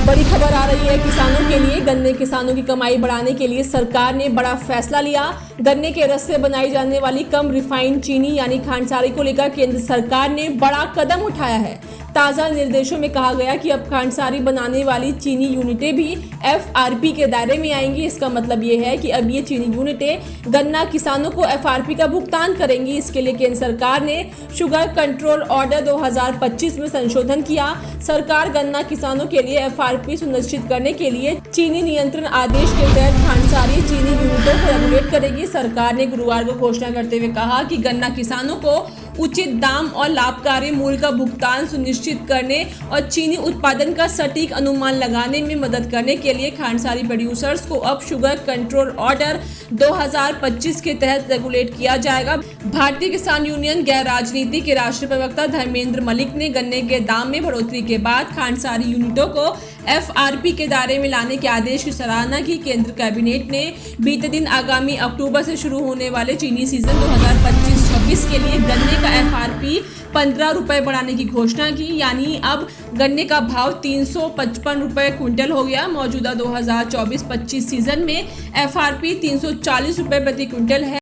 बड़ी खबर आ रही है किसानों के लिए। गन्ने किसानों की कमाई बढ़ाने के लिए सरकार ने बड़ा फैसला लिया। गन्ने के रस से बनाई जाने वाली कम रिफाइंड चीनी यानी खांडसारी को लेकर केंद्र सरकार ने बड़ा कदम उठाया है। ताजा निर्देशों में कहा गया कि अब खांडसारी बनाने वाली चीनी यूनिटें भी एफआरपी के दायरे में आएंगी। इसका मतलब ये है कि अब ये चीनी यूनिटें गन्ना किसानों को एफआरपी का भुगतान करेंगी। इसके लिए केंद्र सरकार ने शुगर कंट्रोल ऑर्डर 2025 में संशोधन किया। सरकार गन्ना किसानों के लिए एफआरपी सुनिश्चित करने के लिए चीनी नियंत्रण आदेश के तहत खांडसारी चीनी यूनिटों को रेगुलेट करेगी। सरकार ने गुरुवार को घोषणा करते हुए कहा कि गन्ना किसानों को उचित दाम और लाभकारी मूल्य का भुगतान सुनिश्चित करने और चीनी उत्पादन का सटीक अनुमान लगाने में मदद करने के लिए खांडसारी प्रोड्यूसर्स को अब शुगर कंट्रोल ऑर्डर 2025 के तहत रेगुलेट किया जाएगा। भारतीय किसान यूनियन गैर राजनीति के राष्ट्रीय प्रवक्ता धर्मेंद्र मलिक ने गन्ने के दाम में बढ़ोतरी के बाद खांडसारी यूनिटों को एफआरपी के दायरे में लाने के आदेश की सराहना की। केंद्र कैबिनेट ने बीते दिन आगामी अक्टूबर से शुरू होने वाले चीनी सीजन 2025-26 के लिए गन्ने का एफआरपी 15 रुपए बढ़ाने की घोषणा की। यानी अब गन्ने का भाव 355 रुपए क्विंटल हो गया। मौजूदा 2024-25 सीजन में एफआरपी 340 रुपए प्रति क्विंटल है।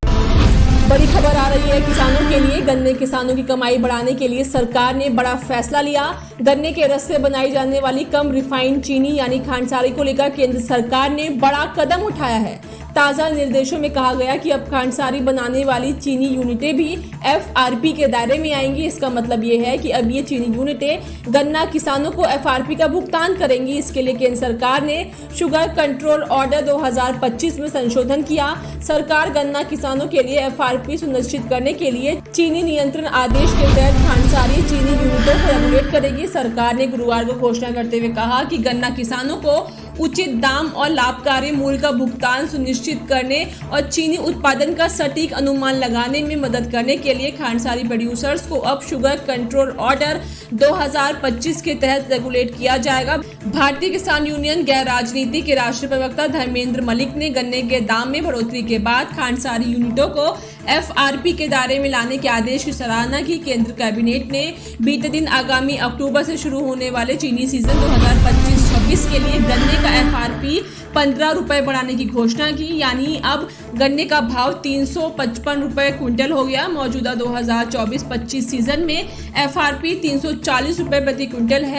बड़ी खबर आ रही है किसानों के लिए। गन्ने किसानों की कमाई बढ़ाने के लिए सरकार ने बड़ा फैसला लिया। गन्ने के रस से बनाई जाने वाली कम रिफाइंड चीनी यानी खांडसारी को लेकर केंद्र सरकार ने बड़ा कदम उठाया है। ताजा निर्देशों में कहा गया कि अब खांडसारी बनाने वाली चीनी यूनिटें भी एफआरपी के दायरे में आएंगी। इसका मतलब ये है कि अब ये चीनी यूनिटें गन्ना किसानों को एफआरपी का भुगतान करेंगी। इसके लिए केंद्र सरकार ने शुगर कंट्रोल ऑर्डर 2025 में संशोधन किया। सरकार गन्ना किसानों के लिए एफआरपी सुनिश्चित करने के लिए चीनी नियंत्रण आदेश के तहत खांडसारी चीनी यूनिटों को रेगुलेट करेगी। सरकार ने गुरुवार को घोषणा करते हुए कहा कि गन्ना किसानों को उचित दाम और लाभकारी मूल्य का भुगतान सुनिश्चित करने और चीनी उत्पादन का सटीक अनुमान लगाने में मदद करने के लिए खांडसारी प्रोड्यूसर्स को अब शुगर कंट्रोल ऑर्डर 2025 के तहत रेगुलेट किया जाएगा। भारतीय किसान यूनियन गैर राजनीति के राष्ट्रीय प्रवक्ता धर्मेंद्र मलिक ने गन्ने के दाम में बढ़ोतरी के बाद खांडसारी यूनिटों को एफआरपी के दायरे में लाने के आदेश की सराहना की। केंद्र कैबिनेट ने बीते दिन आगामी अक्टूबर से शुरू होने वाले चीनी सीजन 2025-26 के लिए गन्ने का एफआरपी 15 रुपए बढ़ाने की घोषणा की। यानी अब गन्ने का भाव 355 रुपए क्विंटल हो गया। मौजूदा 2024-25 सीजन में एफआरपी 340 रुपए प्रति क्विंटल है।